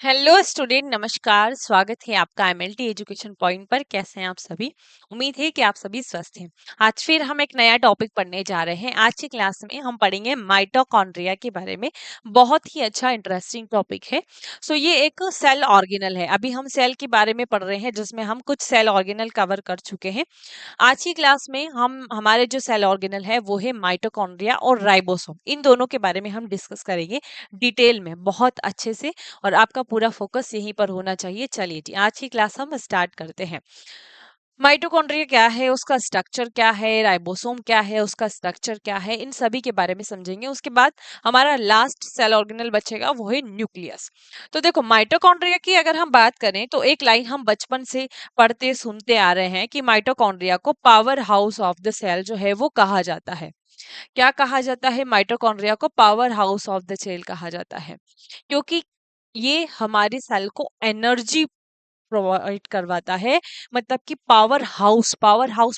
Hello student, नमस्कार। स्वागत है आपका एमएलटी एजुकेशन पॉइंट पर। कैसे हैं आप सभी? उम्मीद है कि आप सभी स्वस्थ हैं। आज फिर हम एक नया टॉपिक पढ़ने जा रहे हैं। आज की क्लास में हम पढ़ेंगे माइटोकॉन्ड्रिया के बारे में। बहुत ही अच्छा इंटरेस्टिंग टॉपिक है। ये एक सेल ऑर्गेनल है। अभी हम सेल के बारे में पढ़ रहे हैं, जिसमें हम कुछ सेल ऑर्गेनल कवर कर चुके हैं। आज की क्लास में हम हमारे जो सेल ऑर्गेनल है वो है माइटोकॉन्ड्रिया और राइबोसोम। इन दोनों के बारे में हम डिस्कस करेंगे डिटेल में, बहुत अच्छे से। और आपका पूरा फोकस यहीं पर होना चाहिए। चलिए जी, आज की क्लास हम स्टार्ट करते हैं। माइटोकॉन्ड्रिया क्या है, उसका स्ट्रक्चर क्या है, राइबोसोम क्या है, उसका स्ट्रक्चर क्या है, इन सभी के बारे में समझेंगे। उसके बाद हमारा लास्ट सेल ऑर्गेनल बचेगा, वो है न्यूक्लियस। तो देखो, माइटोकॉन्ड्रिया की अगर हम बात करें तो एक लाइन हम बचपन से पढ़ते सुनते आ रहे हैं कि माइटोकॉन्ड्रिया को powerhouse of the cell जो है वो कहा जाता है। क्या कहा जाता है? माइटोकॉन्ड्रिया को powerhouse of the cell कहा जाता है, क्योंकि ये हमारी सेल को एनर्जी प्रोवाइड करवाता है। मतलब कि पावर हाउस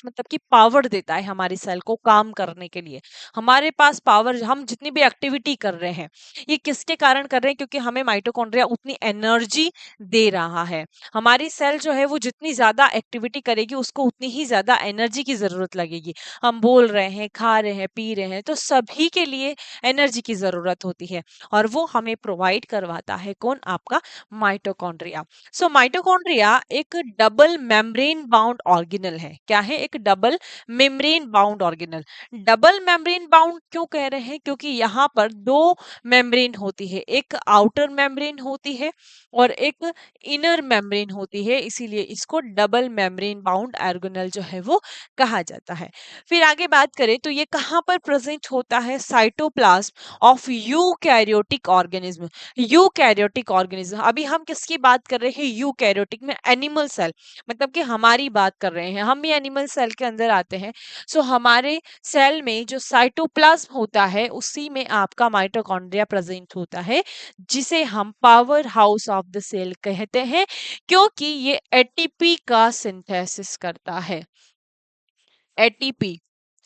मतलब कि पावर देता है हमारी सेल को काम करने के लिए। हमारे पास पावर, हम जितनी भी एक्टिविटी कर रहे हैं ये किसके कारण कर रहे हैं? क्योंकि हमें माइटोकॉन्ड्रिया उतनी एनर्जी दे रहा है। हमारी सेल जो है वो जितनी ज्यादा एक्टिविटी करेगी उसको उतनी ही ज्यादा एनर्जी की जरूरत लगेगी। हम बोल रहे हैं, खा रहे हैं, पी रहे हैं, तो सभी के लिए एनर्जी की जरूरत होती है। और वो हमें प्रोवाइड करवाता है कौन? आपका माइटोकॉन्ड्रिया। माइटोकॉन्ड्रिया एक डबल मेम्ब्रेन बाउंड ऑर्गेनल है। क्या है? एक double membrane bound organelle. Double membrane bound क्यों कह रहे हैं? क्योंकि यहाँ पर दो मेम्ब्रेन होती है, एक आउटर मेम्ब्रेन होती है और एक इनर मेम्ब्रेन होती है, इसीलिए इसको डबल मेम्ब्रेन बाउंड ऑर्गेनल जो है वो कहा जाता है। फिर आगे बात करें तो ये कहाँ पर प्रेजेंट होता है? Cytoplasm of eukaryotic organism. Eukaryotic organism, अभी हम किसकी बात कर रहे हैं? यूकैरियोटिक में एनिमल सेल, मतलब कि हमारी बात कर रहे हैं। हम भी एनिमल सेल के अंदर आते हैं। हमारे सेल में जो साइटोप्लाज्म होता है उसी में आपका माइटोकॉन्ड्रिया प्रेजेंट होता है, जिसे हम powerhouse of the cell कहते हैं, क्योंकि ये एटीपी का सिंथेसिस करता है। एटीपी,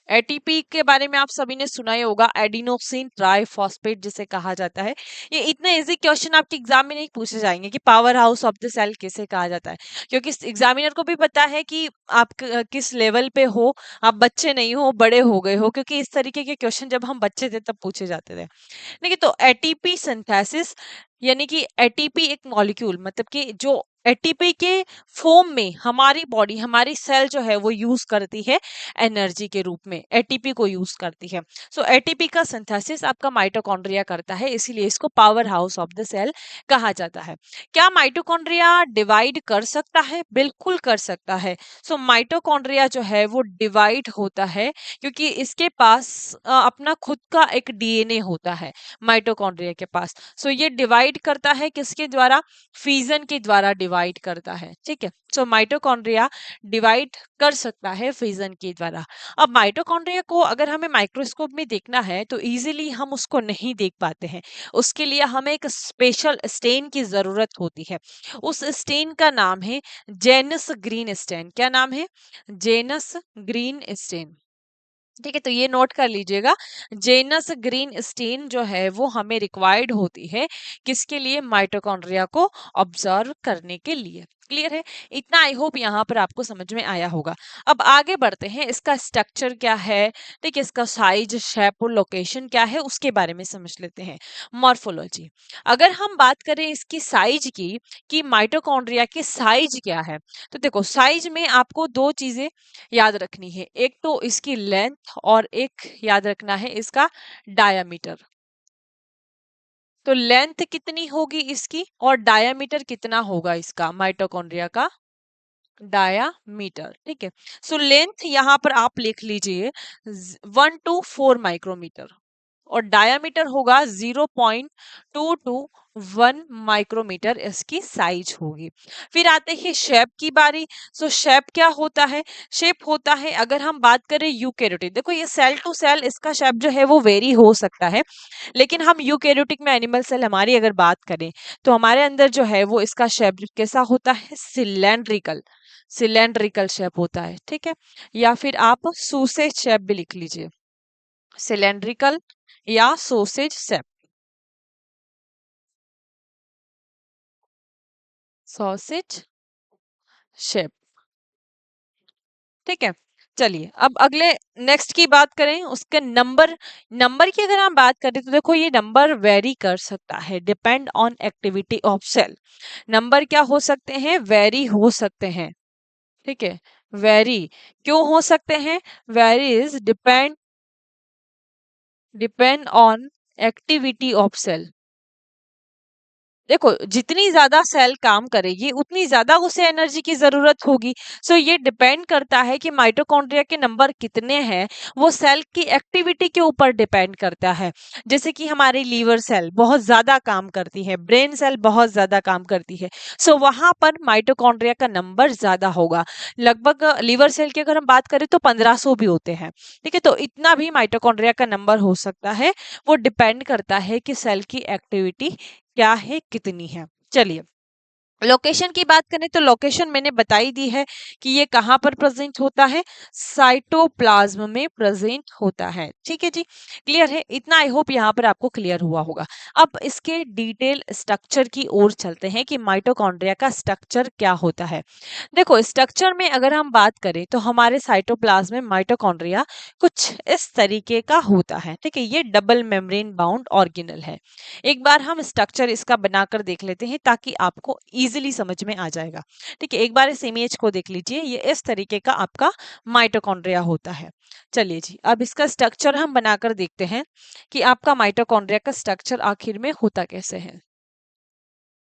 एटीपी के बारे में आप सभी ने सुना ही होगा, एडिनोसिन ट्राइफॉस्फेट जिसे कहा जाता है। ये इतने इजी क्वेश्चन आपके एग्जाम में नहीं पूछे जाएंगे कि powerhouse of the cell किसे कहा जाता है, क्योंकि एग्जामिनर को भी पता है कि आप किस लेवल पे हो। आप बच्चे नहीं हो, बड़े हो गए हो, क्योंकि इस तरीके के क्वेश्चन जब हम बच्चे थे तब पूछे जाते थे। देखिए, तो एटीपी सिंथेसिस यानी कि एटीपी एक मॉलिक्यूल, मतलब कि जो एटीपी के फॉर्म में हमारी बॉडी, हमारी सेल जो है वो यूज करती है एनर्जी के रूप में, एटीपी को यूज करती है। एटीपी का सिंथेसिस आपका माइटोकॉन्ड्रिया करता है, इसीलिए इसको powerhouse of the cell कहा जाता है। क्या माइटोकॉन्ड्रिया डिवाइड कर सकता है? बिल्कुल कर सकता है। माइटोकॉन्ड्रिया जो है वो डिवाइड होता है, क्योंकि इसके पास अपना खुद का एक डीएनए होता है माइटोकॉन्ड्रिया के पास। ये डिवाइड करता है किसके द्वारा? फिजन के द्वारा डिवाइड करता है। ठीक है, माइटोकॉन्ड्रिया डिवाइड कर सकता है फिजन के द्वारा। अब माइटोकॉन्ड्रिया को अगर हमें माइक्रोस्कोप में देखना है तो इजीली हम उसको नहीं देख पाते हैं। उसके लिए हमें एक स्पेशल स्टेन की जरूरत होती है। उस स्टेन का नाम है जेनस ग्रीन स्टेन। क्या नाम है? Janus green stain. ठीक है, तो ये नोट कर लीजिएगा। जेनस ग्रीन स्टेन जो है वो हमें रिक्वायर्ड होती है किसके लिए? माइटोकॉन्ड्रिया को ऑब्जर्व करने के लिए। क्लियर है? इतना आई होप यहाँ पर आपको समझ में आया होगा। अब आगे बढ़ते हैं, इसका स्ट्रक्चर क्या है, ठीक है, इसका साइज, शेप और लोकेशन क्या है उसके बारे में समझ लेते हैं। मॉर्फोलॉजी, अगर हम बात करें इसकी साइज की, कि माइटोकॉन्ड्रिया की साइज क्या है, तो देखो, साइज में आपको दो चीजें याद रखनी है। एक तो इसकी लेंथ और एक याद रखना है इसका डायामीटर। तो लेंथ कितनी होगी इसकी और डायामीटर कितना होगा इसका माइटोकॉन्ड्रिया का? डायामीटर। ठीक है, लेंथ यहाँ पर आप लिख लीजिए 1 to 4 माइक्रोमीटर और डायामीटर होगा 0.221 माइक्रोमीटर इसकी साइज होगी। फिर आते हैं शेप की बारी। शेप क्या होता है? शेप होता है, अगर हम बात करें यूकैरियोटिक, देखो ये सेल टू सेल इसका शेप जो है वो वेरी हो सकता है, लेकिन हम यूकैरियोटिक में एनिमल सेल हमारी अगर बात करें तो हमारे अंदर जो है वो इसका शेप कैसा होता है? सिलेंड्रिकल, सिलेंड्रिकल शेप होता है। ठीक है, या फिर आप सूसेज शेप भी लिख लीजिए, सिलेंड्रिकल या सोसेज शेप। Sausage shape. ठीक है, चलिए अब अगले नेक्स्ट की बात करें, उसके नंबर। नंबर की अगर हम बात करें तो देखो ये नंबर वेरी कर सकता है, depend on activity of cell. Number क्या हो सकते हैं, वेरी हो सकते हैं। ठीक है, वेरी क्यों हो सकते हैं, varies depend on activity of cell. देखो जितनी ज्यादा सेल काम करेगी उतनी ज्यादा उसे एनर्जी की जरूरत होगी। सो ये डिपेंड करता है कि माइटोकॉन्ड्रिया के नंबर कितने हैं, वो सेल की एक्टिविटी के ऊपर डिपेंड करता है। जैसे कि हमारी लीवर सेल बहुत ज्यादा काम करती है, ब्रेन सेल बहुत ज्यादा काम करती है, सो वहां पर माइटोकॉन्ड्रिया का नंबर ज्यादा होगा। लगभग लीवर सेल की अगर हम बात करें तो 1500 भी होते हैं। ठीक है, तो इतना भी माइटोकॉन्ड्रिया का नंबर हो सकता है। वो डिपेंड करता है कि सेल की एक्टिविटी क्या है, कितनी है। चलिए लोकेशन की बात करें तो लोकेशन मैंने बताई दी है कि ये कहां पर प्रेजेंट होता है, साइटोप्लाज्म में प्रेजेंट होता है। ठीक है जी, क्लियर है इतना, आई होप यहाँ पर आपको क्लियर हुआ होगा। अब इसके डिटेल स्ट्रक्चर की ओर चलते हैं कि माइटोकॉन्ड्रिया का स्ट्रक्चर क्या होता है। देखो स्ट्रक्चर में अगर हम बात करें तो हमारे साइटोप्लाज्म में माइटोकॉन्ड्रिया कुछ इस तरीके का होता है। ठीक है, ये डबल मेम्ब्रेन बाउंड ऑर्गेनल है। एक बार हम स्ट्रक्चर इसका बनाकर देख लेते हैं ताकि आपको इजीली समझ में आ जाएगा। ठीक है, एक बार इस इमेज को देख लीजिए, ये इस तरीके का आपका माइटोकॉन्ड्रिया होता है। चलिए जी अब इसका स्ट्रक्चर हम बनाकर देखते हैं कि आपका माइटोकॉन्ड्रिया का स्ट्रक्चर आखिर में होता कैसे है।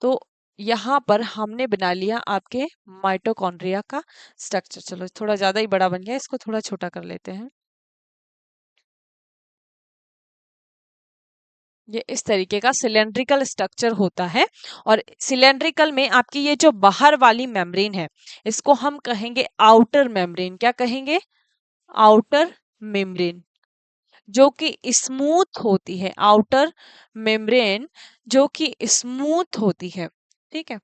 तो यहाँ पर हमने बना लिया आपके माइटोकॉन्ड्रिया का स्ट्रक्चर। चलो थोड़ा ज्यादा ही बड़ा बन गया, इसको थोड़ा छोटा कर लेते हैं। ये इस तरीके का सिलेंड्रिकल स्ट्रक्चर होता है। और सिलेंड्रिकल में आपकी ये जो बाहर वाली मेम्ब्रेन है, इसको हम कहेंगे आउटर मेम्ब्रेन। क्या कहेंगे, आउटर मेम्ब्रेन, जो कि स्मूथ होती है। आउटर मेम्ब्रेन जो कि स्मूथ होती है। ठीक है,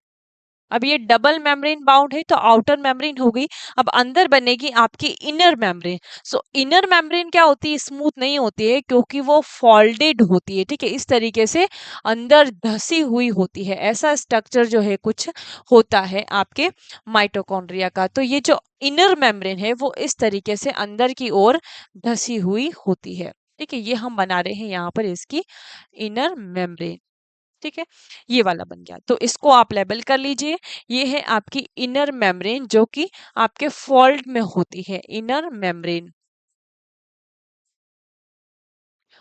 अब ये डबल मेम्ब्रेन बाउंड है तो आउटर मेम्ब्रेन हो गई। अब अंदर बनेगी आपकी इनर मेम्ब्रेन। सो इनर मेम्ब्रेन क्या होती है, स्मूथ नहीं होती है क्योंकि वो फोल्डेड होती है। ठीक है, इस तरीके से अंदर धसी हुई होती है। ऐसा स्ट्रक्चर जो है कुछ होता है आपके माइटोकॉन्ड्रिया का। तो ये जो इनर मेम्ब्रेन है वो इस तरीके से अंदर की ओर धसी हुई होती है। ठीक है, ये हम बना रहे हैं यहाँ पर इसकी इनर मेम्ब्रेन। ठीक है, ये वाला बन गया, तो इसको आप लेबल कर लीजिए। ये है आपकी इनर मेम्ब्रेन जो कि आपके फोल्ड में होती है, इनर मेम्ब्रेन।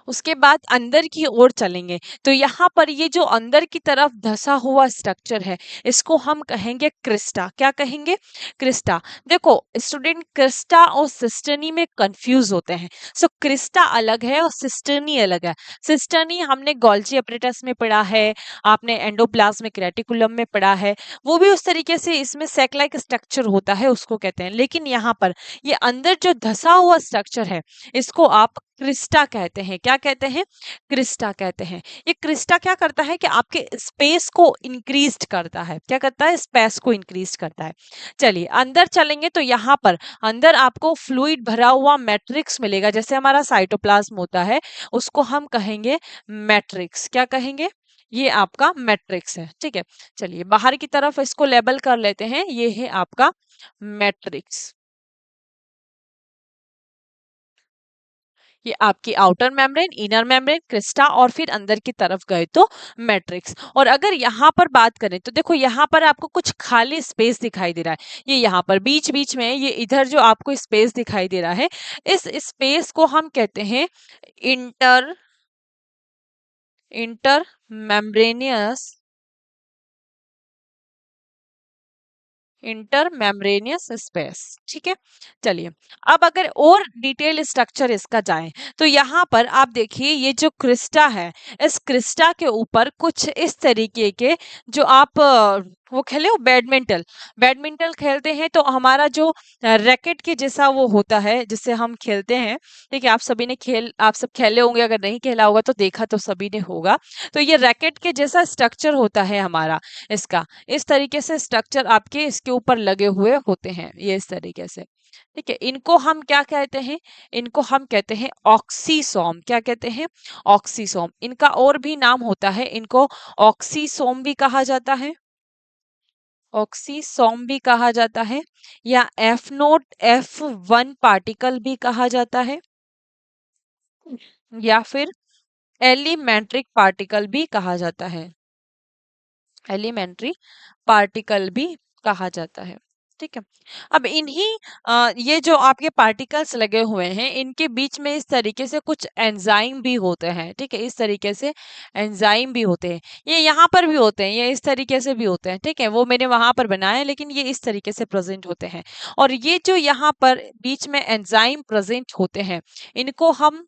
उसके बाद अंदर की ओर चलेंगे तो यहाँ पर ये जो अंदर की तरफ धसा हुआ स्ट्रक्चर है, इसको हम कहेंगे क्रिस्टा। क्या कहेंगे, क्रिस्टा। देखो स्टूडेंट क्रिस्टा और सिस्टनी में कंफ्यूज होते हैं। सो क्रिस्टा अलग है और सिस्टनी अलग है। सिस्टनी हमने गोल्जी अपरेटस में पढ़ा है, आपने एंडोप्लाज्मिक रेटिकुलम में पढ़ा है, वो भी उस तरीके से इसमें सैक लाइक स्ट्रक्चर होता है, उसको कहते हैं। लेकिन यहाँ पर ये अंदर जो धसा हुआ स्ट्रक्चर है, इसको आप क्रिस्टा कहते हैं। क्या कहते हैं, क्रिस्टा कहते हैं। ये क्रिस्टा क्या करता है कि आपके स्पेस को इंक्रीज करता है। क्या करता है, स्पेस को इंक्रीज करता है। चलिए अंदर चलेंगे तो यहाँ पर अंदर आपको फ्लूइड भरा हुआ मैट्रिक्स मिलेगा। जैसे हमारा साइटोप्लाज्म होता है उसको हम कहेंगे मैट्रिक्स। क्या कहेंगे, ये आपका मैट्रिक्स है। ठीक है, चलिए बाहर की तरफ इसको लेबल कर लेते हैं, ये है आपका मैट्रिक्स। ये आपकी outer membrane, inner membrane, Crysta और फिर अंदर की तरफ गए तो मैट्रिक्स। और अगर यहाँ पर बात करें तो देखो यहाँ पर आपको कुछ खाली स्पेस दिखाई दे रहा है। ये यहाँ पर बीच बीच में ये इधर जो आपको स्पेस दिखाई दे रहा है, इस स्पेस को हम कहते हैं इंटर इंटर मेम्ब्रेनियस इंटरमेम्ब्रेनियस स्पेस। ठीक है, चलिए अब अगर और डिटेल स्ट्रक्चर इसका जाए तो यहाँ पर आप देखिए ये जो क्रिस्टा है, इस क्रिस्टा के ऊपर कुछ इस तरीके के जो आप वो खेले हो बैडमिंटन, बैडमिंटन खेलते हैं तो हमारा जो रैकेट के जैसा वो होता है जिससे हम खेलते हैं। ठीक है, आप सब खेले होंगे, अगर नहीं खेला होगा तो देखा तो सभी ने होगा। तो ये रैकेट के जैसा स्ट्रक्चर होता है हमारा इसका। इस तरीके से स्ट्रक्चर आपके इसके ऊपर लगे हुए होते हैं, ये इस तरीके से। ठीक है, इनको हम क्या कहते हैं, इनको हम कहते हैं ऑक्सीसोम। क्या कहते हैं, ऑक्सीसोम। इनका और भी नाम होता है, इनको ऑक्सीसोम भी कहा जाता है, ऑक्सीसोम भी कहा जाता है, या एफ नोट F1 पार्टिकल भी कहा जाता है, या फिर एलिमेंट्रिक पार्टिकल भी कहा जाता है। एलिमेंट्री पार्टिकल भी कहा जाता है। ठीक है। अब इन्हीं ये जो आपके पार्टिकल्स लगे हुए हैं, इनके बीच में इस तरीके से कुछ एंजाइम भी होते हैं। ठीक है, इस तरीके से एंजाइम भी होते हैं। ये यहाँ पर भी होते हैं, ये इस तरीके से भी होते हैं। ठीक है, वो मैंने वहां पर बनाया है, लेकिन ये इस तरीके से प्रेजेंट होते हैं। और ये जो यहाँ पर बीच में एंजाइम प्रेजेंट होते हैं, इनको हम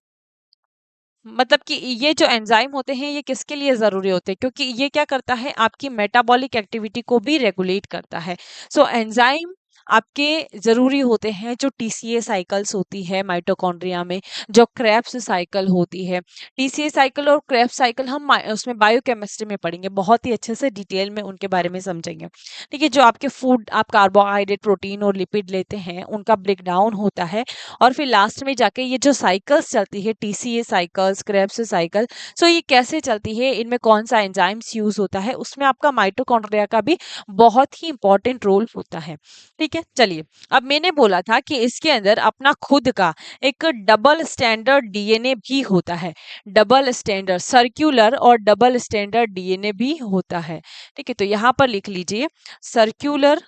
मतलब कि ये जो एंजाइम होते हैं, ये किसके लिए ज़रूरी होते हैं? क्योंकि ये क्या करता है, आपकी मेटाबॉलिक एक्टिविटी को भी रेगुलेट करता है। सो एंजाइम आपके ज़रूरी होते हैं, जो टीसीए साइकिल्स होती है माइटोकॉन्ड्रिया में, जो क्रेब्स साइकिल होती है। टीसीए साइकिल और क्रेब्स साइकिल हम उसमें बायोकेमिस्ट्री में पढ़ेंगे, बहुत ही अच्छे से डिटेल में उनके बारे में समझेंगे। ठीक है, जो आपके फूड, आप कार्बोहाइड्रेट, प्रोटीन और लिपिड लेते हैं, उनका ब्रेकडाउन होता है, और फिर लास्ट में जाके ये जो साइकिल्स चलती है, टीसीए साइकिल्स, क्रेब्स साइकिल, सो ये कैसे चलती है, इनमें कौन सा एंजाइम्स यूज होता है, उसमें आपका माइटोकॉन्ड्रिया का भी बहुत ही इंपॉर्टेंट रोल होता है। ठीक है, चलिए, अब मैंने बोला था कि इसके अंदर अपना खुद का एक डबल स्टैंडर्ड डीएनए भी होता है। डबल स्टैंडर्ड सर्कुलर और डबल स्टैंडर्ड डीएनए भी होता है। ठीक है, तो यहाँ पर लिख लीजिए circular,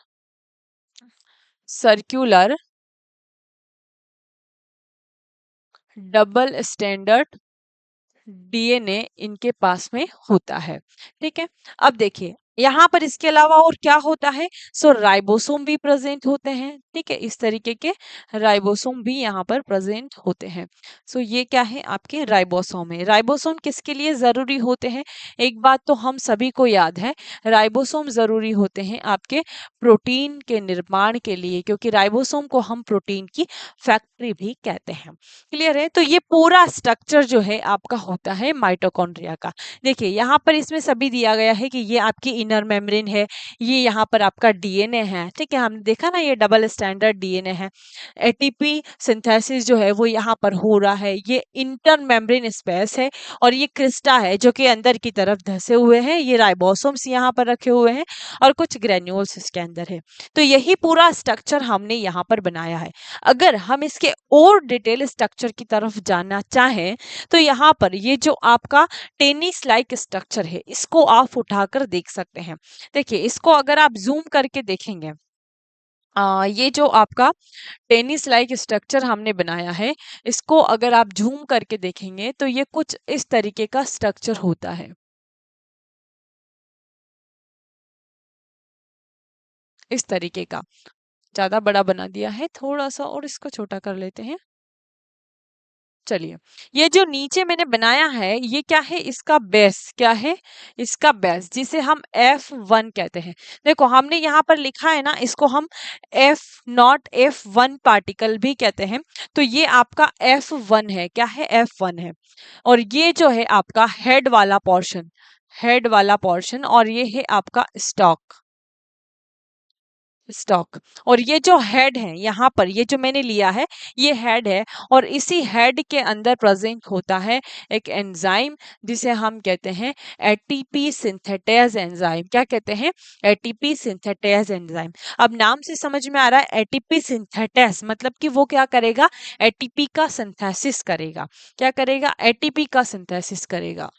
circular double standard DNA इनके पास में होता है। ठीक है, अब देखिए यहाँ पर इसके अलावा और क्या होता है, सो राइबोसोम भी प्रेजेंट होते हैं। ठीक है, इस तरीके के राइबोसोम भी यहाँ पर प्रेजेंट होते हैं। सो ये क्या है, आपके राइबोसोम है। राइबोसोम किसके लिए जरूरी होते हैं? एक बात तो हम सभी को याद है, राइबोसोम जरूरी होते हैं आपके प्रोटीन के निर्माण के लिए, क्योंकि राइबोसोम को हम प्रोटीन की फैक्ट्री भी कहते हैं। क्लियर है? तो ये पूरा स्ट्रक्चर जो है आपका होता है माइटोकॉन्ड्रिया का। देखिए यहाँ पर इसमें सभी दिया गया है कि ये आपकी इनर मेम्ब्रेन है, ये यहाँ पर आपका डीएनए है। ठीक है, हमने देखा ना, ये डबल स्टैंडर्ड डीएनए है। एटीपी सिंथेसिस जो है वो यहाँ पर हो रहा है, ये इंटर मेम्ब्रेन स्पेस है, और ये क्रिस्टा है जो कि अंदर की तरफ धसे हुए हैं। ये राइबोसोम्स यहाँ पर रखे हुए हैं, और कुछ ग्रेन्यूल्स इसके अंदर है। तो यही पूरा स्ट्रक्चर हमने यहाँ पर बनाया है। अगर हम इसके और डिटेल स्ट्रक्चर की तरफ जानना चाहें, तो यहाँ पर ये जो आपका टेनिस लाइक स्ट्रक्चर है, इसको आप उठाकर देख सकते हैं। देखिए, इसको अगर आप जूम करके देखेंगे, ये जो आपका टेनिस लाइक स्ट्रक्चर हमने बनाया है, इसको अगर आप जूम करके देखेंगे, तो ये कुछ इस तरीके का स्ट्रक्चर होता है, इस तरीके का। ज्यादा बड़ा बना दिया है थोड़ा सा, और इसको छोटा कर लेते हैं। चलिए, ये जो नीचे मैंने बनाया है, ये क्या है, इसका बेस क्या है, इसका बेस, जिसे हम F1 कहते हैं। देखो हमने यहाँ पर लिखा है ना, इसको हम F1 पार्टिकल भी कहते हैं। तो ये आपका F1 है, क्या है, F1 है। और ये जो है आपका हेड वाला पोर्शन, हेड वाला पोर्शन, और ये है आपका स्टॉक, स्टॉक। और ये जो हेड है, यहाँ पर ये जो मैंने लिया है, ये हेड है, और इसी हेड के अंदर प्रेजेंट होता है एक एंजाइम, जिसे हम कहते हैं एटीपी सिंथेटेज एंजाइम। क्या कहते हैं, एटीपी सिंथेटेज एंजाइम। अब नाम से समझ में आ रहा है, एटीपी सिंथेटेज मतलब कि वो क्या करेगा, एटीपी का सिंथेसिस करेगा। क्या करेगा, एटीपी का सिंथेसिस करेगा,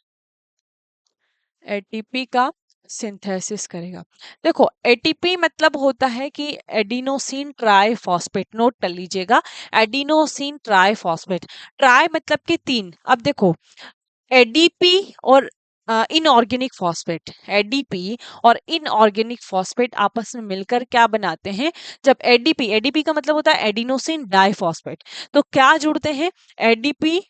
एटीपी का सिंथेसिस करेगा। देखो एटीपी मतलब होता है कि एडिनोसिन ट्राइफॉस्फेट, नोट कर लीजिएगा, एडिनोसिन ट्राइफॉस्फेट। ट्राई मतलब कि तीन। अब देखो एडीपी और इनऑर्गेनिक फॉस्फेट, एडीपी और इनऑर्गेनिक फॉस्फेट आपस में मिलकर क्या बनाते हैं, जब एडीपी, एडीपी का मतलब होता है एडिनोसिन डाइफॉस्फेट, तो क्या जुड़ते हैं, ADP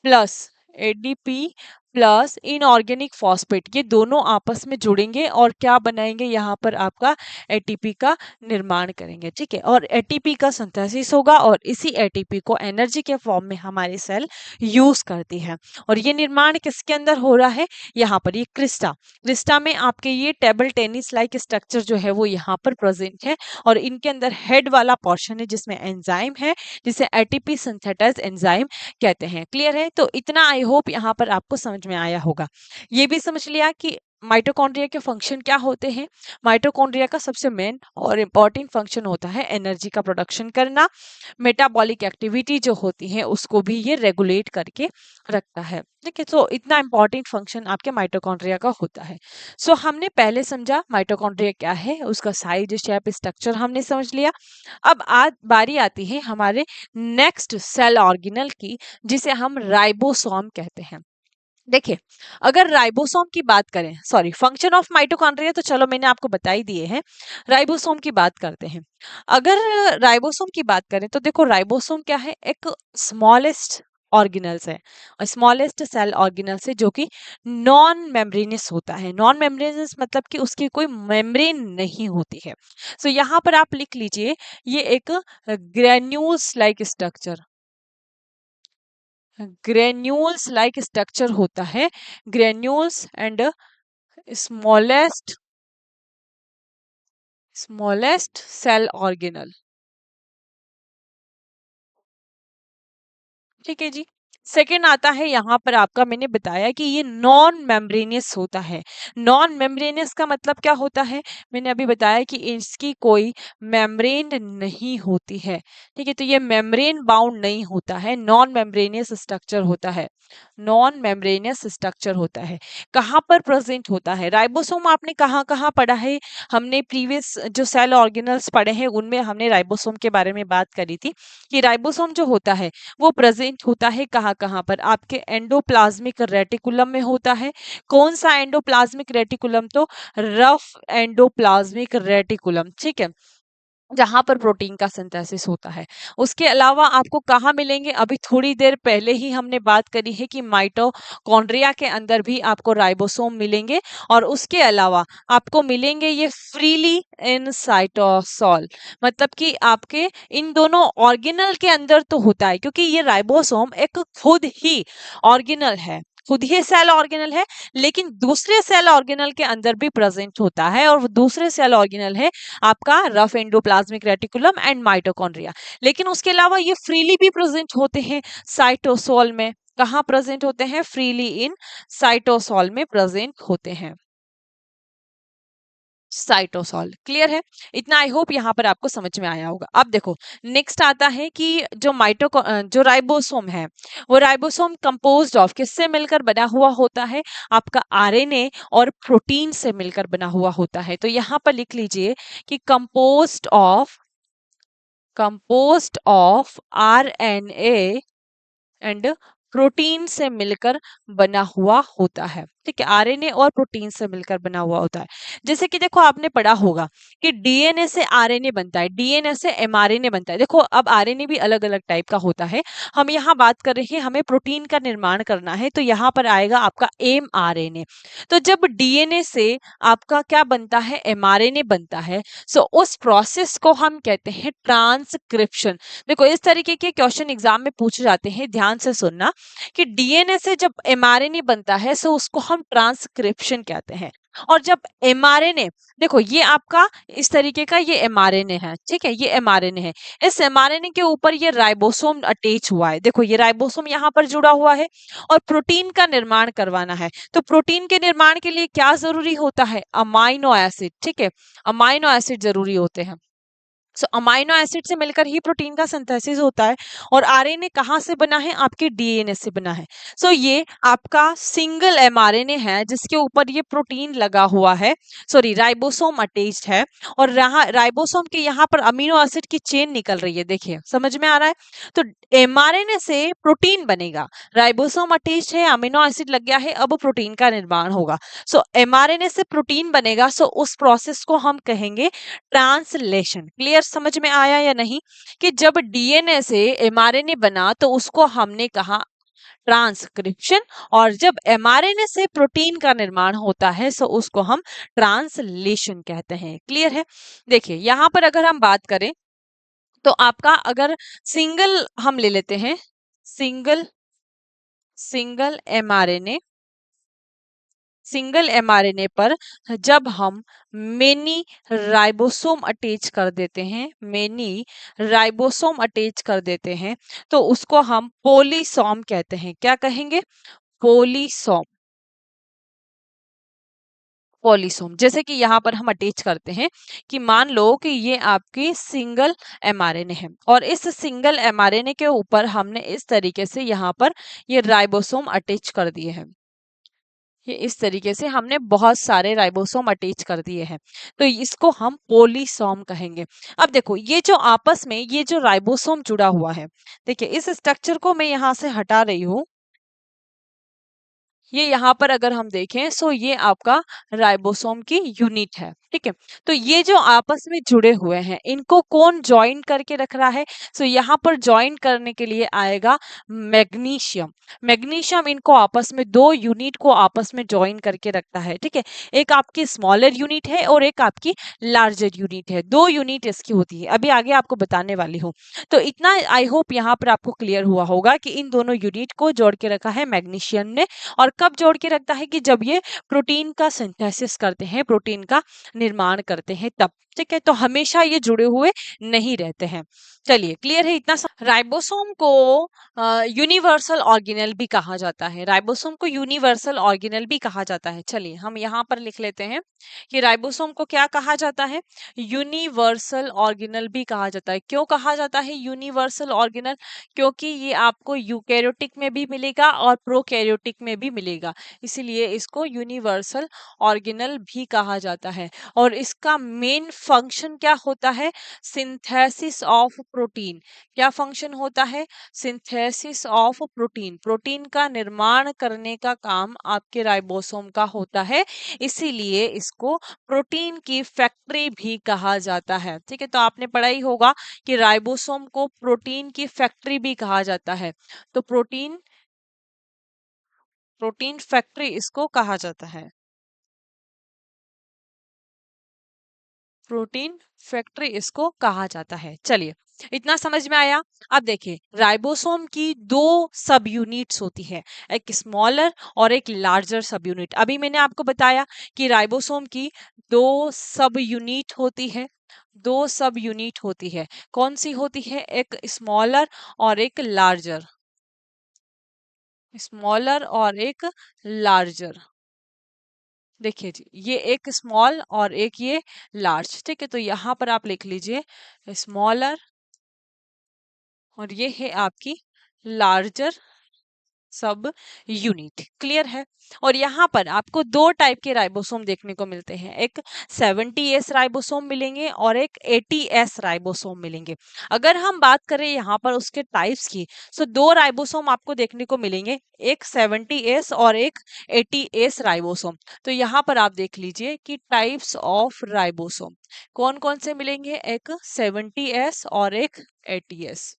plus, ADP plus inorganic phosphate, ये दोनों आपस में जुड़ेंगे और क्या बनाएंगे, यहाँ पर आपका एटीपी का निर्माण करेंगे। ठीक है, और एटीपी का सिंथेसिस होगा, और इसी एटीपी को एनर्जी के फॉर्म में हमारी सेल यूज करती है। और ये निर्माण किसके अंदर हो रहा है, यहाँ पर, ये क्रिस्टा, क्रिस्टा में आपके ये टेबल टेनिस लाइक स्ट्रक्चर जो है वो यहाँ पर प्रेजेंट है, और इनके अंदर हेड वाला पोर्शन है जिसमें एंजाइम है, जिसे एटीपी सिंथेटाइज एंजाइम कहते हैं। क्लियर है? तो इतना आई होप यहाँ पर आपको समझ में आया होगा। ये भी समझ लिया कि माइटोकॉन्ड्रिया के फंक्शन क्या होते हैं? माइटोकॉन्ड्रिया का सबसे मेन और इम्पॉर्टेंट फंक्शन होता है एनर्जी का प्रोडक्शन करना। मेटाबॉलिक एक्टिविटी जो होती है उसको भी ये रेगुलेट करके रखता है। ठीक है, तो इतना इम्पॉर्टेंट फंक्शन आपके माइटोकॉन्ड्रिया का होता है। सो हमने पहले समझा माइटोकॉन्ड्रिया क्या है, उसका साइज, शेप, स्ट्रक्चर हमने समझ लिया। अब आज बारी आती है हमारे नेक्स्ट सेल ऑर्गेनल की, जिसे हम राइबोसोम कहते हैं। देखिए, अगर राइबोसोम की बात करें, सॉरी, फंक्शन ऑफ माइटोकॉन्ड्रिया तो चलो मैंने आपको बता ही दिए हैं। राइबोसोम की बात करते हैं। अगर राइबोसोम की बात करें तो देखो, राइबोसोम क्या है? एक स्मॉलेस्ट ऑर्गेनल्स है, स्मॉलेस्ट सेल ऑर्गेनल्स है, जो कि नॉन मेम्ब्रेनस होता है। नॉन मेम्ब्रेनस मतलब कि उसकी कोई मेम्ब्रेन नहीं होती है। सो यहाँ पर आप लिख लीजिए, ये एक granules like structure, granules like structure होता है। Granules and smallest smallest cell organelle. ठीक है जी। सेकेंड आता है यहाँ पर आपका, मैंने बताया कि ये नॉन मेम्ब्रेनियस होता है। नॉन मेम्ब्रेनियस का मतलब क्या होता है? मैंने अभी बताया कि इसकी कोई मेम्ब्रेन नहीं होती है। ठीक है, तो ये मेम्ब्रेन बाउंड नहीं होता है, नॉन मेम्ब्रेनियस स्ट्रक्चर होता है। नॉन मेम्ब्रेनियस स्ट्रक्चर होता है। कहाँ पर प्रेजेंट होता है राइबोसोम? आपने कहाँ कहाँ पढ़ा है? हमने प्रीवियस जो सेल ऑर्गेनल्स पढ़े हैं उनमें हमने राइबोसोम के बारे में बात करी थी कि राइबोसोम जो होता है वो प्रेजेंट होता है कहाँ कहाँ पर? आपके एंडोप्लाज्मिक रेटिकुलम में होता है। कौन सा एंडोप्लाज्मिक रेटिकुलम? तो रफ एंडोप्लाज्मिक रेटिकुलम। ठीक है, जहां पर प्रोटीन का सिंथेसिस होता है। उसके अलावा आपको कहाँ मिलेंगे? अभी थोड़ी देर पहले ही हमने बात करी है कि माइटोकॉन्ड्रिया के अंदर भी आपको राइबोसोम मिलेंगे, और उसके अलावा आपको मिलेंगे ये फ्रीली इन साइटोसोल। मतलब कि आपके इन दोनों ऑर्गेनल के अंदर तो होता है, क्योंकि ये राइबोसोम एक खुद ही ऑर्गेनल है, खुद ही सेल ऑर्गेनल है, लेकिन दूसरे सेल ऑर्गेनल के अंदर भी प्रेजेंट होता है, और वो दूसरे सेल ऑर्गेनल है आपका rough endoplasmic reticulum and mitochondria. लेकिन उसके अलावा ये फ्रीली भी प्रेजेंट होते हैं साइटोसोल में। कहाँ प्रेजेंट होते हैं? फ्रीली इन साइटोसोल में प्रेजेंट होते हैं। साइटोसॉल क्लियर है? इतना आई होप यहाँ पर आपको समझ में आया होगा। अब देखो, नेक्स्ट आता है कि जो राइबोसोम है, वो राइबोसोम कंपोज्ड ऑफ किससे मिलकर बना हुआ होता है? आपका आरएनए और प्रोटीन से मिलकर बना हुआ होता है। तो यहाँ पर लिख लीजिए कि compost of RNA and protein से मिलकर बना हुआ होता है। ठीक है, आरएनए और प्रोटीन से मिलकर बना हुआ होता है। जैसे कि देखो, आपने पढ़ा होगा कि डीएनए से आरएनए बनता है, डीएनए से एमआरएनए बनता है। देखो, अब आरएनए भी अलग अलग टाइप का होता है। हम यहाँ बात कर रहे हैं, हमें प्रोटीन का निर्माण करना है, तो यहाँ पर आएगा आपका एमआरएनए। तो जब डीएनए से आपका क्या बनता है? एमआरएनए बनता है। सो उस प्रोसेस को हम कहते हैं ट्रांसक्रिप्शन। देखो, इस तरीके के क्वेश्चन एग्जाम में पूछे जाते हैं, ध्यान से सुनना कि डीएनए से जब एमआरएनए बनता है सो उसको हम ट्रांसक्रिप्शन कहते हैं। और जब एमआरएनए, देखो ये आपका इस तरीके का ये एमआरएनए है, ठीक है, ये एमआरएनए है। इस एमआरएनए के ऊपर ये राइबोसोम अटैच हुआ है। देखो, ये राइबोसोम यहाँ पर जुड़ा हुआ है, और प्रोटीन का निर्माण करवाना है। तो प्रोटीन के निर्माण के लिए क्या जरूरी होता है? Amino acid. ठीक है, अमाइनो एसिड जरूरी होते हैं। सो अमाइनो एसिड से मिलकर ही प्रोटीन का सिंथेसिस होता है। और आरएनए कहाँ से बना है? आपके डीएनए से बना है। सो ये आपका सिंगल एमआरएनए है जिसके ऊपर ये प्रोटीन लगा हुआ है, सॉरी, राइबोसोम अटैच्ड है। और राइबोसोम के यहाँ पर अमीनो एसिड की चेन निकल रही है, देखिए समझ में आ रहा है? तो एमआरएनए से प्रोटीन बनेगा, राइबोसोम अटैच्ड है, अमीनो एसिड लग गया है, अब प्रोटीन का निर्माण होगा। सो एमआरएनए से प्रोटीन बनेगा, सो उस प्रोसेस को हम कहेंगे ट्रांसलेशन। क्लियर, समझ में आया या नहीं? कि जब डीएनए से एमआरएनए बना तो उसको हमने कहा ट्रांसक्रिप्शन, और जब एमआरएनए से प्रोटीन का निर्माण होता है सो उसको हम ट्रांसलेशन कहते हैं। क्लियर है? देखिए, यहां पर अगर हम बात करें तो आपका अगर सिंगल हम ले लेते हैं, single single mRNA, single mRNA पर जब हम मेनी राइबोसोम अटैच कर देते हैं, मेनी राइबोसोम अटैच कर देते हैं, तो उसको हम पोलीसोम कहते हैं। क्या कहेंगे? पोलीसोम। पॉलीसोम। जैसे कि यहाँ पर हम अटैच करते हैं कि मान लो कि ये आपकी सिंगल एमआरएनए है और इस सिंगल एमआरएनए के ऊपर हमने इस तरीके से यहाँ पर ये राइबोसोम अटैच कर दिए हैं। ये इस तरीके से हमने बहुत सारे राइबोसोम अटैच कर दिए हैं, तो इसको हम पॉलीसोम कहेंगे। अब देखो ये जो आपस में ये जो राइबोसोम जुड़ा हुआ है, देखिए इस स्ट्रक्चर को मैं यहाँ से हटा रही हूँ। ये यहाँ पर अगर हम देखें सो ये आपका राइबोसोम की यूनिट है, ठीक है। तो ये जो आपस में जुड़े हुए हैं इनको कौन ज्वाइन करके रख रहा है? सो यहाँ पर ज्वाइन करने के लिए आएगा मैग्नीशियम। मैग्नीशियम इनको आपस में, दो यूनिट को आपस में ज्वाइन करके रखता है, ठीक है। एक आपकी स्मॉलर यूनिट है और एक आपकी लार्जर यूनिट है, दो यूनिट इसकी होती है, अभी आगे आपको बताने वाली हूँ। तो इतना आई होप यहाँ पर आपको क्लियर हुआ होगा कि इन दोनों यूनिट को जोड़ के रखा है मैग्नीशियम ने। और कब जोड़ के रखता है? कि जब ये प्रोटीन का सिंथेसिस करते हैं, प्रोटीन का निर्माण करते हैं तब, ठीक है। तो हमेशा ये जुड़े हुए नहीं रहते हैं। चलिए क्लियर है इतना राइबोसोम को यूनिवर्सल ऑर्गेनेल भी कहा जाता है। राइबोसोम को यूनिवर्सल ऑर्गेनेल भी कहा जाता है। चलिए हम यहाँ पर लिख लेते हैं कि राइबोसोम को क्या कहा जाता है? यूनिवर्सल ऑर्गेनेल भी कहा जाता है। क्यों कहा जाता है यूनिवर्सल ऑर्गेनेल? क्योंकि ये आपको यूकैरियोटिक में भी मिलेगा और प्रोकैरियोटिक में भी मिलेगा, इसीलिए इसको यूनिवर्सल ऑर्गेनेल भी कहा जाता है। और इसका मेन फंक्शन क्या होता है? Synthesis of protein. क्या फंक्शन होता है? Synthesis of protein. प्रोटीन का निर्माण करने का काम आपके राइबोसोम का होता है, इसीलिए इसको प्रोटीन की फैक्ट्री भी कहा जाता है, ठीक है। तो आपने पढ़ा ही होगा कि राइबोसोम को प्रोटीन की फैक्ट्री भी कहा जाता है। तो प्रोटीन प्रोटीन फैक्ट्री इसको कहा जाता है। प्रोटीन फैक्ट्री इसको कहा जाता है। चलिए इतना समझ में आया। अब देखिए राइबोसोम की दो सब यूनिट्स होती है, एक स्मॉलर और एक लार्जर सब यूनिट। अभी मैंने आपको बताया कि राइबोसोम की दो सब यूनिट होती है, दो सब यूनिट होती है। कौन सी होती है? एक स्मॉलर और एक लार्जर। स्मॉलर और एक लार्जर। देखिए जी ये एक स्मॉल और एक ये लार्ज, ठीक है। तो यहाँ पर आप लिख लीजिए स्मॉलर और ये है आपकी लार्जर सब यूनिट। क्लियर है। और यहाँ पर आपको दो टाइप के राइबोसोम देखने को मिलते हैं, एक 70S राइबोसोम मिलेंगे और एक 80S राइबोसोम मिलेंगे। अगर हम बात करें यहाँ पर उसके टाइप्स की, तो दो राइबोसोम आपको देखने को मिलेंगे, एक 70S और एक 80S राइबोसोम। तो यहाँ पर आप देख लीजिए कि टाइप्स ऑफ राइबोसोम कौन कौन से मिलेंगे, एक 70S और एक 80S।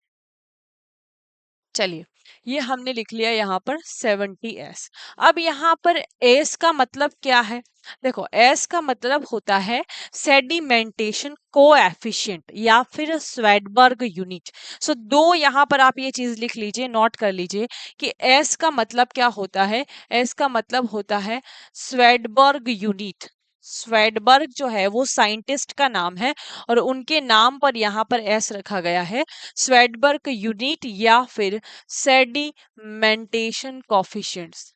चलिए ये हमने लिख लिया यहाँ पर 70S। अब यहाँ पर एस का मतलब क्या है? देखो एस का मतलब होता है सेडिमेंटेशन कोएफिशिएंट या फिर स्वेडबर्ग यूनिट। सो दो यहाँ पर आप ये चीज लिख लीजिए, नोट कर लीजिए कि एस का मतलब क्या होता है। एस का मतलब होता है स्वेडबर्ग यूनिट। स्वेडबर्ग जो है वो साइंटिस्ट का नाम है और उनके नाम पर यहाँ पर एस रखा गया है। स्वेडबर्ग यूनिट या फिर sedimentation coefficients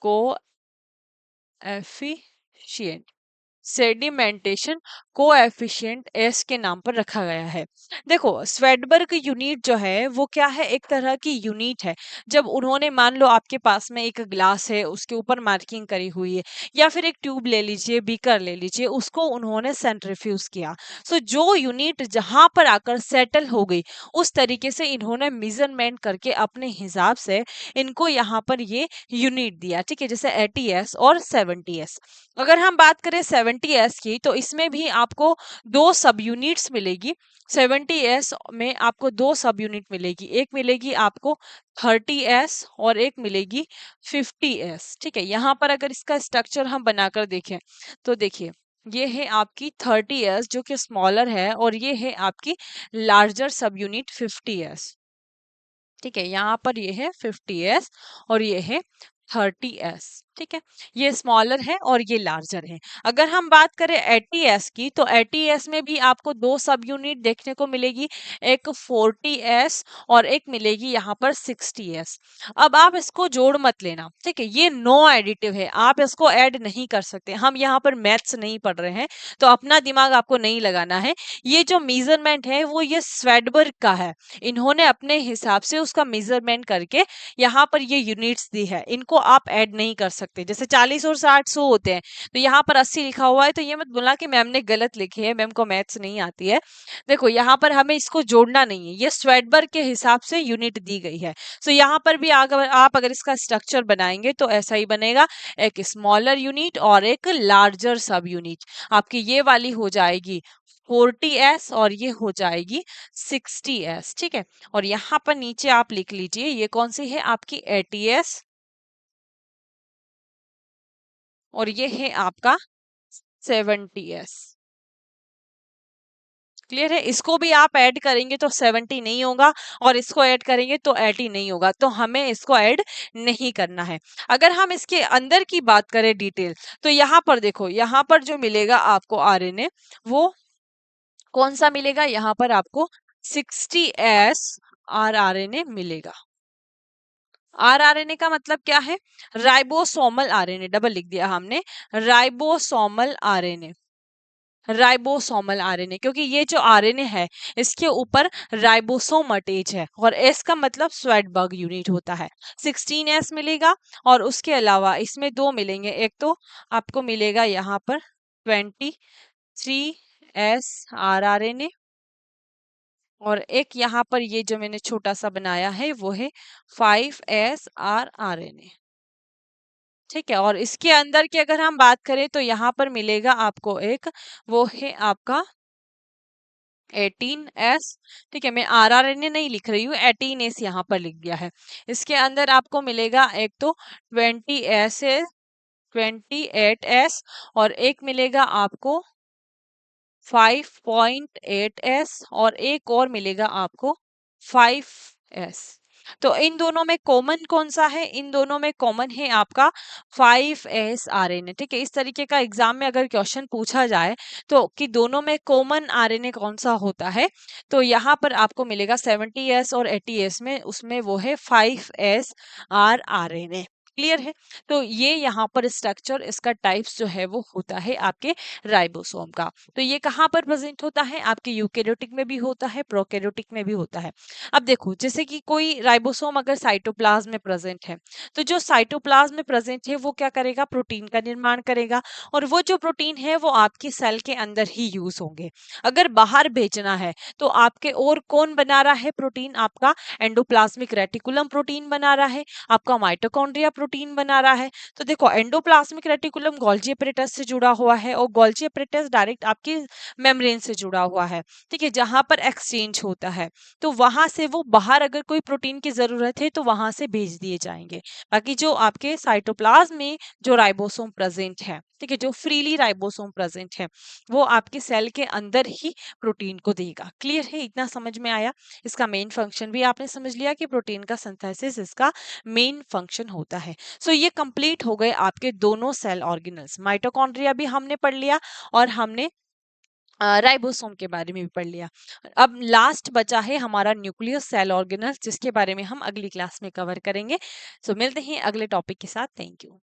coefficient, sedimentation coefficient S के नाम पर रखा गया है। देखो स्वेडबर्ग यूनिट जो है वो क्या है, एक तरह की यूनिट है। जब उन्होंने मान लो आपके पास में एक ग्लास है उसके ऊपर मार्किंग करी हुई है, या फिर एक ट्यूब ले लीजिए, बीकर ले लीजिए, उसको उन्होंने सेंट्रीफ्यूज किया। सो जो यूनिट जहां पर आकर सेटल हो गई उस तरीके से इन्होंने मेजरमेंट करके अपने हिसाब से इनको यहाँ पर ये यूनिट दिया, ठीक है। जैसे 80S और 70S। अगर हम बात करें 70S की तो इसमें भी आपको दो सब यूनिट्स मिलेगी। 70S में आपको दो सब यूनिट मिलेगी, एक मिलेगी आपको 30S और एक मिलेगी 50S, ठीक है। यहाँ पर अगर इसका स्ट्रक्चर हम बनाकर देखें तो देखिए ये है आपकी 30S जो कि स्मॉलर है और ये है आपकी लार्जर सब यूनिट 50S, ठीक है। यहाँ पर ये है 50S और ये है 30S। ठीक है, ये स्मॉलर है और ये लार्जर है। अगर हम बात करें एटीएस की, तो एटीएस में भी आपको दो सब यूनिट देखने को मिलेगी, एक 40s और एक मिलेगी यहाँ पर 60s। अब आप इसको जोड़ मत लेना, ठीक है, ये नो एडिटिव है, आप इसको ऐड नहीं कर सकते। हम यहाँ पर मैथ्स नहीं पढ़ रहे हैं, तो अपना दिमाग आपको नहीं लगाना है। ये जो मेजरमेंट है वो ये स्वेडबर्ग का है, इन्होंने अपने हिसाब से उसका मेजरमेंट करके यहाँ पर ये यूनिट्स दी है, इनको आप ऐड नहीं कर सकते। जैसे 40 और 60 100 होते हैं, तो यहाँ पर 80 लिखा हुआ है, तो ये मत बोलना कि मैम ने गलत लिखी है, मैम को मैथ्स नहीं आती है। देखो यहाँ पर हमें इसको जोड़ना नहीं है, ये स्वेडबर्ग के हिसाब से यूनिट दी गई है। सो यहाँ पर भी अगर आप इसका स्ट्रक्चर बनाएंगे तो ऐसा ही बनेगा, एक स्मॉलर यूनिट और एक लार्जर सब यूनिट। आपकी ये वाली हो जाएगी 40s और ये हो जाएगी 60s, ठीक है। और यहाँ पर नीचे आप लिख लीजिए, ये कौन सी है आपकी 80s और ये है आपका 70s। क्लियर है, इसको भी आप ऐड करेंगे तो 70 नहीं होगा और इसको ऐड करेंगे तो 80 नहीं होगा, तो हमें इसको ऐड नहीं करना है। अगर हम इसके अंदर की बात करें डिटेल, तो यहाँ पर देखो, यहाँ पर जो मिलेगा आपको आरएनए, वो कौन सा मिलेगा, यहाँ पर आपको 60s आरआरएनए मिलेगा। आरआरएनए का मतलब क्या है, राइबोसोमल आरएनए, डबल लिख दिया हमने, राइबोसोमल आरएनए, राइबोसोमल आरएनए, क्योंकि ये जो आरएनए है इसके ऊपर राइबोसोम अटैच है, और एस का मतलब स्वेडबर्ग यूनिट होता है। 16s मिलेगा और उसके अलावा इसमें दो मिलेंगे, एक तो आपको मिलेगा यहाँ पर 23s आरआरएनए और एक यहाँ पर ये जो मैंने छोटा सा बनाया है वो है 5s आरआरएनए, ठीक है। और इसके अंदर की अगर हम बात करें तो यहाँ पर मिलेगा आपको एक, वो है आपका 18s, ठीक है, मैं आरआरएनए नहीं लिख रही हूँ, 18s यहाँ पर लिख दिया है। इसके अंदर आपको मिलेगा एक तो 20s, 28s और एक मिलेगा आपको 5.8s और एक और मिलेगा आपको 5s। तो इन दोनों में कॉमन कौन सा है, इन दोनों में कॉमन है आपका 5s आरएनए, ठीक है। इस तरीके का एग्जाम में अगर क्वेश्चन पूछा जाए तो कि दोनों में कॉमन आरएनए कौन सा होता है, तो यहाँ पर आपको मिलेगा 70s और 80s में, उसमें वो है 5s आरएनए। क्लियर है, तो ये यहाँ पर स्ट्रक्चर, इसका टाइप्स जो है वो होता है आपके राइबोसोम का। तो ये कहाँ पर प्रेजेंट होता है, आपके यूकेरियोटिक में भी होता है, प्रोकैरियोटिक में भी होता है। अब देखो, जैसे कि कोई राइबोसोम अगर साइटोप्लाज्म में प्रेजेंट है, तो जो साइटोप्लाज्म में प्रेजेंट है वो क्या करेगा, प्रोटीन का निर्माण करेगा, और वो जो प्रोटीन है वो आपकी सेल के अंदर ही यूज होंगे। अगर बाहर भेजना है तो आपके और कौन बना रहा है प्रोटीन, आपका एंडोप्लाज्मिक रेटिकुलम प्रोटीन बना रहा है, आपका माइटोकॉन्ड्रिया प्रोटीन बना रहा है। तो देखो, एंडोप्लाज्मिक रेटिकुलम गोल्जी एपरेटस से जुड़ा हुआ है और गोल्जी एपरेटस डायरेक्ट आपकी मेम्ब्रेन से जुड़ा हुआ है, ठीक है, जहां पर एक्सचेंज होता है। तो वहां से वो बाहर अगर कोई प्रोटीन की जरूरत है तो वहां से भेज दिए जाएंगे। बाकी जो आपके साइटोप्लाज्म में जो राइबोसोम प्रेजेंट है, ठीक है, जो फ्रीली राइबोसोम प्रेजेंट है, वो आपके सेल के अंदर ही प्रोटीन को देगा। क्लियर है, इतना समझ में आया। इसका मेन फंक्शन भी आपने समझ लिया कि प्रोटीन का सिंथेसिस इसका मेन फंक्शन होता है। सो ये कंप्लीट हो गए आपके दोनों सेल ऑर्गेनल्स, माइटोकॉन्ड्रिया भी हमने पढ़ लिया और हमने राइबोसोम के बारे में भी पढ़ लिया। अब लास्ट बचा है हमारा न्यूक्लियस सेल ऑर्गेनल्स, जिसके बारे में हम अगली क्लास में कवर करेंगे। सो मिलते हैं अगले टॉपिक के साथ। Thank you.